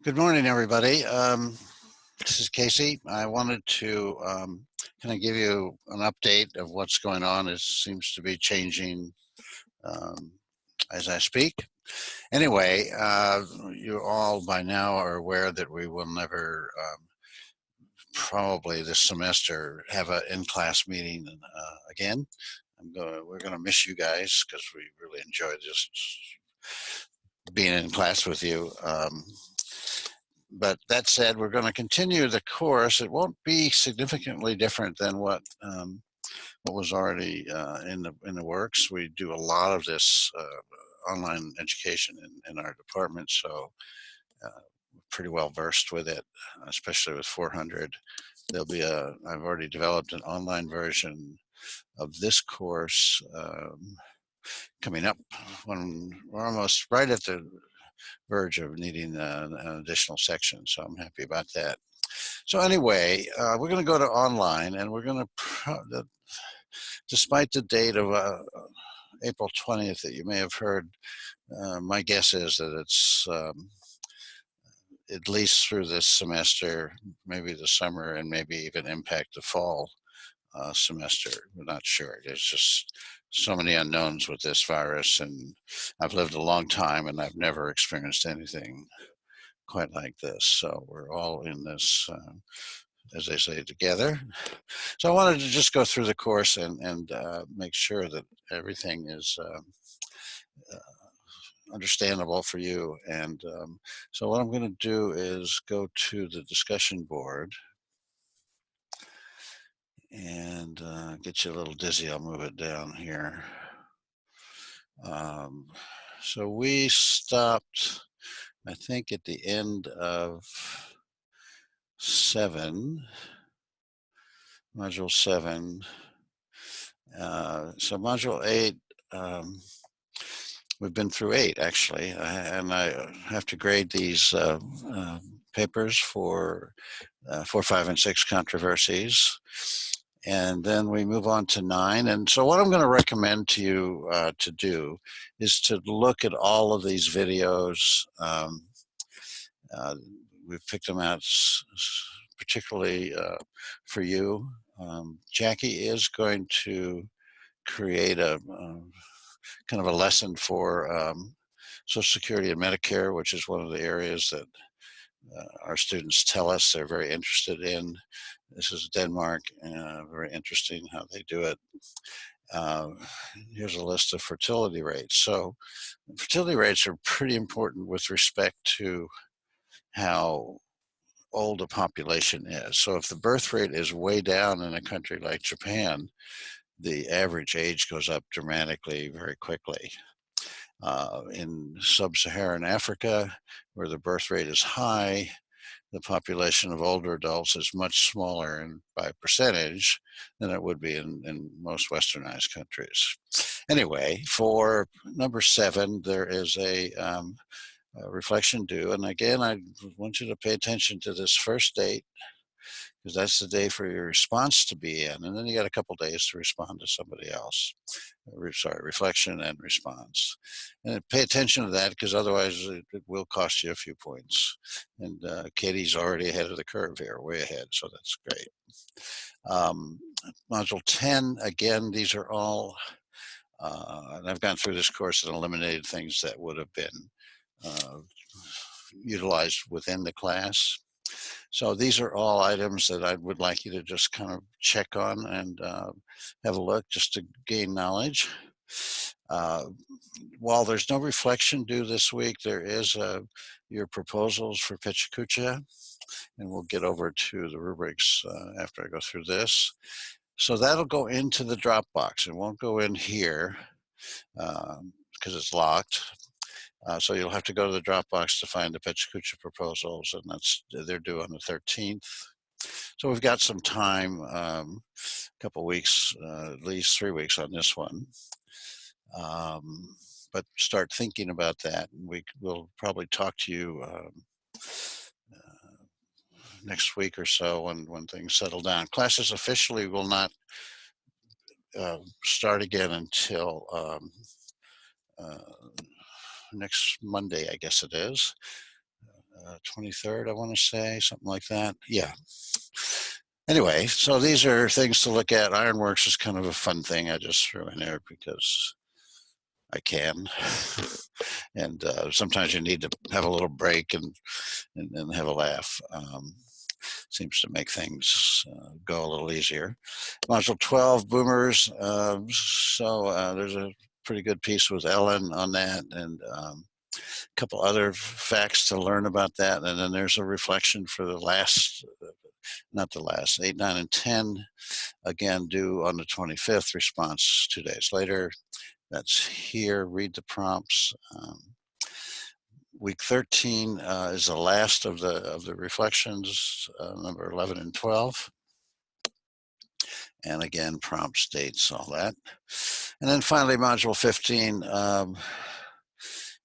Good morning, everybody. This is Casey. I wanted to kind of give you an update of what's going on. It seems to be changing um, as I speak. Anyway, you all by now are aware that we will never, probably this semester, have an in-class meeting again. We're going to miss you guys because we really enjoyed just being in class with you. But that said, we're going to continue the course. It won't be significantly different than what was already in the works. We do a lot of this online education in our department, so we're pretty well versed with it, especially with 400. I've already developed an online version of this course coming up when we're almost right at the verge of needing an additional section, so I'm happy about that. So anyway, we're going to go to online, and we're going to, despite the date of April 20th that you may have heard, my guess is that it's at least through this semester, maybe the summer, and maybe even impact the fall semester. We're not sure. There's just so many unknowns with this virus, and I've lived a long time, and I've never experienced anything quite like this. So we're all in this, as they say, together. So I wanted to just go through the course and make sure that everything is understandable for you. And so what I'm going to do is go to the discussion board and get you a little dizzy. I'll move it down here. So we stopped, I think, at the end of module 7. So module 8, we've been through 8 actually, and I have to grade these papers for 4, 5, and 6 controversies. And then we move on to 9. And so what I'm going to recommend to you to do is to look at all of these videos. We've picked them out particularly for you. Jackie is going to create a kind of a lesson for Social Security and Medicare, which is one of the areas that our students tell us they're very interested in. This is Denmark, very interesting how they do it. Here's a list of fertility rates. So fertility rates are pretty important with respect to how old a population is. So if the birth rate is way down in a country like Japan, the average age goes up dramatically very quickly. In sub-Saharan Africa, where the birth rate is high, the population of older adults is much smaller by percentage than it would be in most westernized countries. Anyway, for number 7, there is a reflection due. And again, I want you to pay attention to this first date, because that's the day for your response to be in. And then you got a couple days to respond to somebody else. Sorry, reflection and response. And pay attention to that, because otherwise it will cost you a few points. And Katie's already ahead of the curve here, way ahead, so that's great. Module 10, again, these are all, and I've gone through this course and eliminated things that would have been utilized within the class. So these are all items that I would like you to just kind of check on and have a look, just to gain knowledge. While there's no reflection due this week, there is your proposals for Pechakucha, and we'll get over to the rubrics after I go through this. So that'll go into the Dropbox. It won't go in here because it's locked. So you'll have to go to the Dropbox to find the Pechakucha proposals, and they're due on the 13th. So we've got some time, a couple weeks, at least 3 weeks on this one. But start thinking about that. We'll probably talk to you next week or so when things settle down. Classes officially will not start again until next Monday, I guess it is. 23rd, I want to say, something like that. Yeah. Anyway, so these are things to look at. Ironworks is kind of a fun thing. I just threw in there because I can. And sometimes you need to have a little break and have a laugh. Seems to make things go a little easier. Module 12, boomers. There's a pretty good piece with Ellen on that, and a couple other facts to learn about that. And then there's a reflection for the last, not the last, 8, 9, and 10, again, due on the 25th, response 2 days later. That's here, read the prompts. Week 13 is the last of the reflections, number 11 and 12. And again, prompts, dates, all that. And then finally, module 15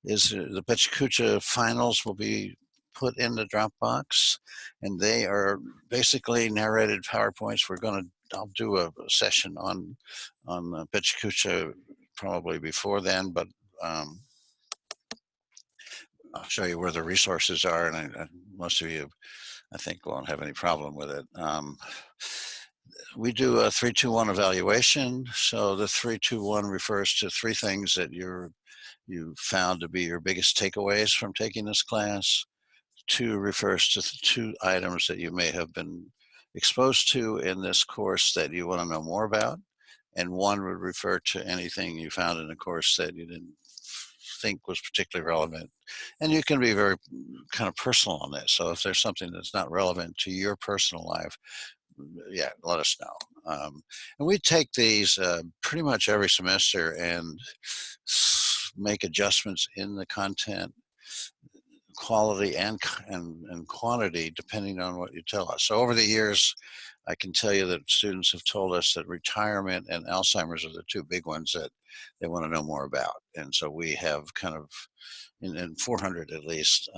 is the PechaKucha finals will be put in the Dropbox, and they are basically narrated PowerPoints. I'll do a session on PechaKucha probably before then, but I'll show you where the resources are, and most of you, I think, won't have any problem with it. We do a 3-2-1 evaluation. So the 3-2-1 refers to 3 things that you found to be your biggest takeaways from taking this class. 2 refers to 2 items that you may have been exposed to in this course that you want to know more about. And 1 would refer to anything you found in the course that you didn't think was particularly relevant. And you can be very kind of personal on this. So if there's something that's not relevant to your personal life, yeah, let us know. And we take these pretty much every semester and make adjustments in the content, quality and quantity, depending on what you tell us. So over the years, I can tell you that students have told us that retirement and Alzheimer's are the 2 big ones that they want to know more about. And so we have kind of, in 400 at least,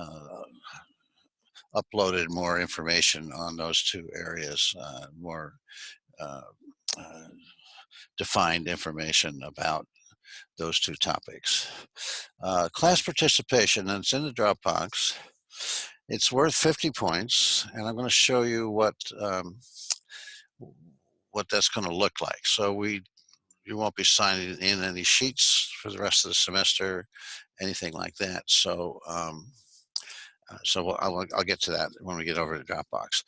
uploaded more information on those 2 areas, more defined information about those 2 topics. Class participation, and it's in the Dropbox. It's worth 50 points, and I'm going to show you what that's going to look like. So you won't be signing in any sheets for the rest of the semester, anything like that. So I'll get to that when we get over to Dropbox.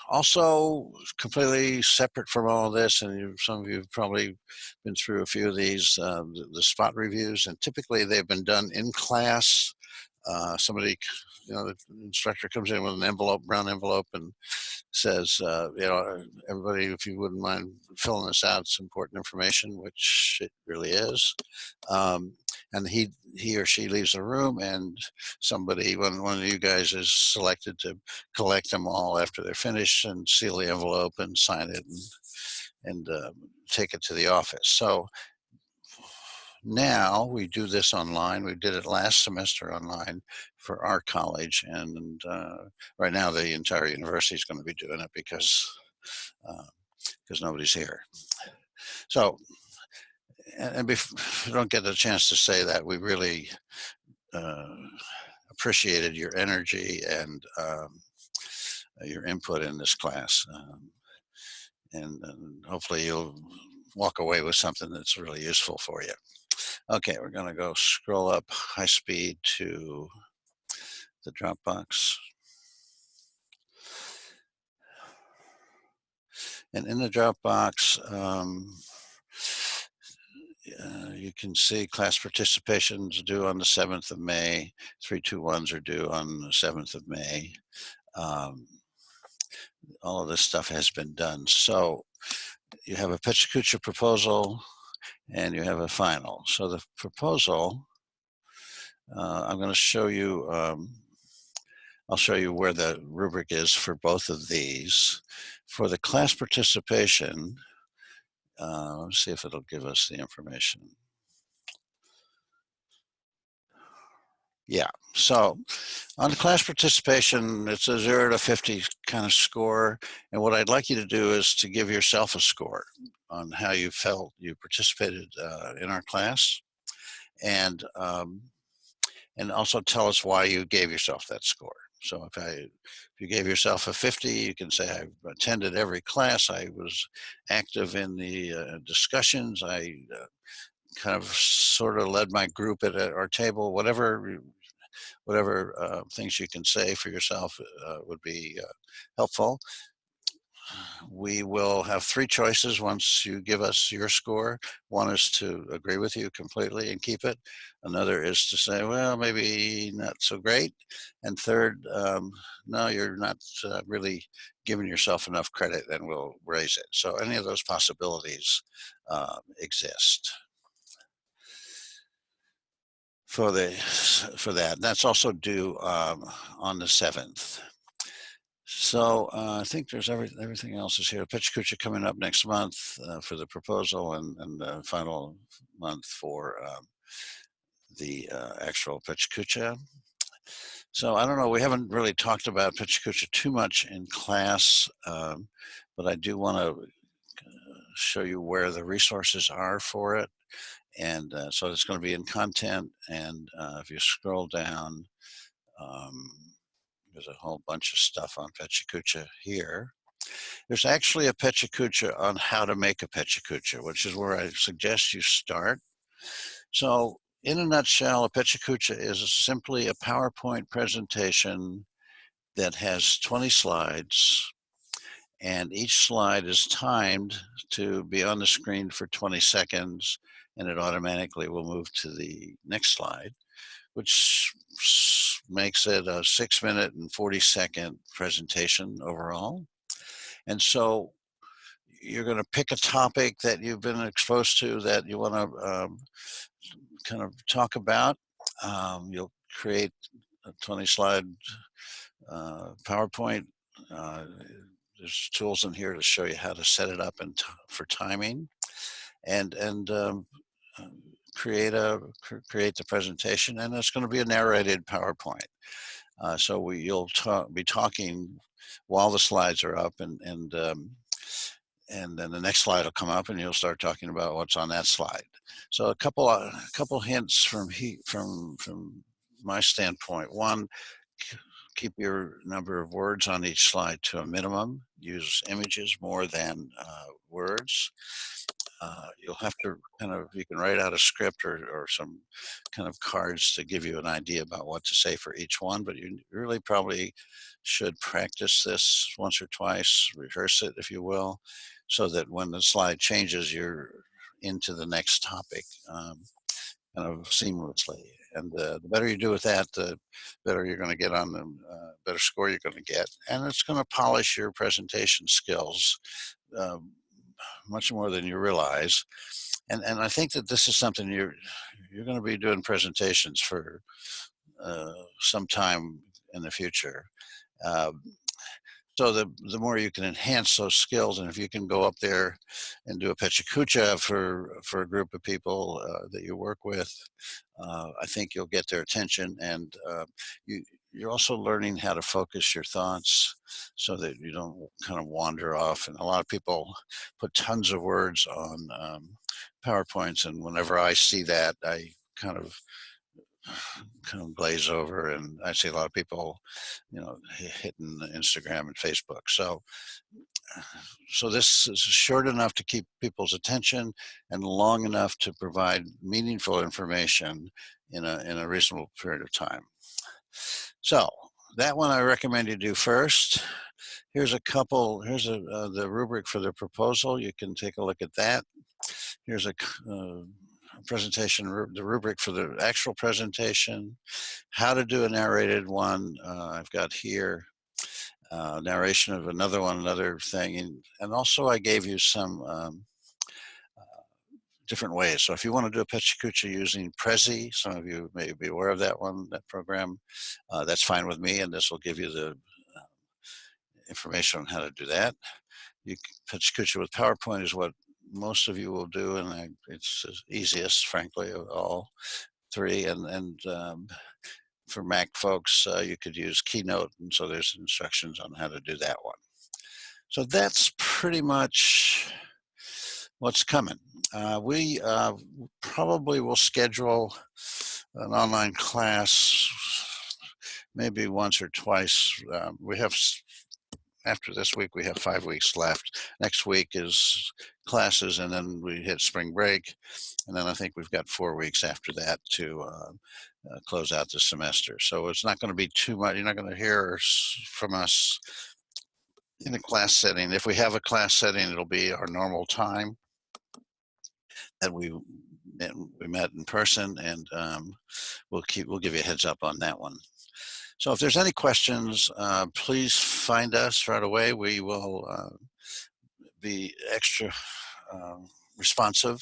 Also, completely separate from all of this, and some of you have probably been through a few of these, the spot reviews, and typically they've been done in class. Somebody, the instructor comes in with an envelope, brown envelope, and says, everybody, if you wouldn't mind filling this out, it's important information, which it really is. And he or she leaves the room, and somebody, one of you guys, is selected to collect them all after they're finished and seal the envelope and sign it and take it to the office. So now we do this online. We did it last semester online for our college, and right now the entire university is going to be doing it because nobody's here. So, and if we don't get a chance to say that, we really appreciated your energy and your input in this class. And hopefully you'll walk away with something that's really useful for you. Okay, we're going to go scroll up high speed to the Dropbox. And in the Dropbox, you can see class participations due on the 7th of May. 3-2-1s are due on the 7th of May. All of this stuff has been done. So you have a PechaKucha proposal and you have a final. So the proposal, I'm going to show you, I'll show you where the rubric is for both of these. For the class participation, let's see if it'll give us the information. Yeah, so on the class participation, it's a 0 to 50 kind of score. And what I'd like you to do is to give yourself a score on how you felt you participated in our class. And and also tell us why you gave yourself that score. So if you gave yourself a 50, you can say, I attended every class, I was active in the discussions, I kind of sort of led my group at our table, whatever things you can say for yourself would be helpful. We will have three choices once you give us your score. One is to agree with you completely and keep it. Another is to say, well, maybe not so great. And third, no, you're not really giving yourself enough credit, and we'll raise it. So any of those possibilities exist for that. That's also due on the 7th. So I think there's everything else is here. PechaKucha coming up next month for the proposal, and the final month for the actual PechaKucha. So I don't know, we haven't really talked about PechaKucha too much in class, but I do want to show you where the resources are for it. And so it's going to be in content, and if you scroll down, there's a whole bunch of stuff on PechaKucha here. There's actually a PechaKucha on how to make a PechaKucha, which is where I suggest you start. So in a nutshell, a PechaKucha is simply a PowerPoint presentation that has 20 slides, and each slide is timed to be on the screen for 20 seconds, and it automatically will move to the next slide, which makes it a 6-minute and 40-second presentation overall. And so you're going to pick a topic that you've been exposed to that you want to kind of talk about. You'll create a 20-slide PowerPoint. There's tools in here to show you how to set it up and for timing, and create the presentation. And it's going to be a narrated PowerPoint. So you'll be talking while the slides are up, and then the next slide will come up, and you'll start talking about what's on that slide. So a couple hints from my standpoint. One, keep your number of words on each slide to a minimum. Use images more than words. You'll have to you can write out a script or some kind of cards to give you an idea about what to say for each one, but you really probably should practice this once or twice, rehearse it, if you will, so that when the slide changes, you're into the next topic kind of seamlessly. And the better you do with that, the better you're going to get on the better score you're going to get. And it's going to polish your presentation skills much more than you realize. And I think that this is something you're going to be doing presentations for some time in the future. So the more you can enhance those skills, and if you can go up there and do a PechaKucha for a group of people that you work with, I think you'll get their attention, and you're also learning how to focus your thoughts so that you don't kind of wander off. And a lot of people put tons of words on PowerPoints, and whenever I see that, I kind of glaze over, and I see a lot of people, hitting Instagram and Facebook. So this is short enough to keep people's attention and long enough to provide meaningful information in a reasonable period of time. So that one I recommend you do first. Here's the rubric for the proposal. You can take a look at that. Here's a presentation, the rubric for the actual presentation, how to do a narrated one. I've got here narration of another thing, and also I gave you some different ways. So if you want to do a PechaKucha using Prezi, some of you may be aware of that program, that's fine with me, and this will give you the information on how to do that. PechaKucha with PowerPoint is what most of you will do, and it's the easiest, frankly, of all three. And for Mac folks, you could use Keynote, and so there's instructions on how to do that one. So that's pretty much what's coming. We probably will schedule an online class, maybe once or twice. We have After this week, we have 5 weeks left. Next week is classes, and then we hit spring break. And then I think we've got 4 weeks after that to close out the semester. So it's not going to be too much. You're not going to hear from us in a class setting. If we have a class setting, it'll be our normal time that we met in person, and we'll give you a heads up on that one. So if there's any questions, please find us right away. We will be extra responsive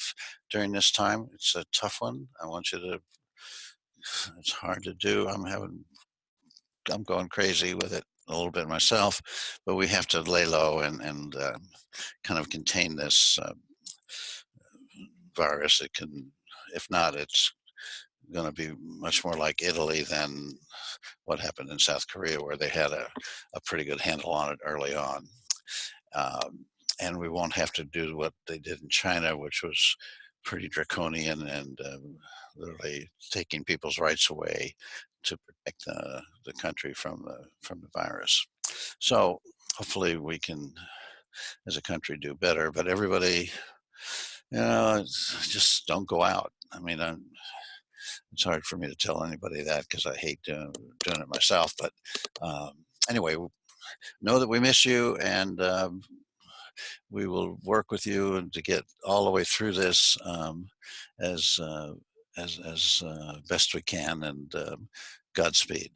during this time. It's a tough one. I want you to, it's hard to do. I'm going crazy with it a little bit myself, but we have to lay low and kind of contain this virus. It can, if not, it's going to be much more like Italy than what happened in South Korea, where they had a pretty good handle on it early on. And we won't have to do what they did in China, which was pretty draconian and literally taking people's rights away to protect the country from the virus. So hopefully we can, as a country, do better. But everybody, just don't go out. I mean, it's hard for me to tell anybody that because I hate doing it myself. But anyway, know that we miss you, and we will work with you and to get all the way through this as best we can. And Godspeed.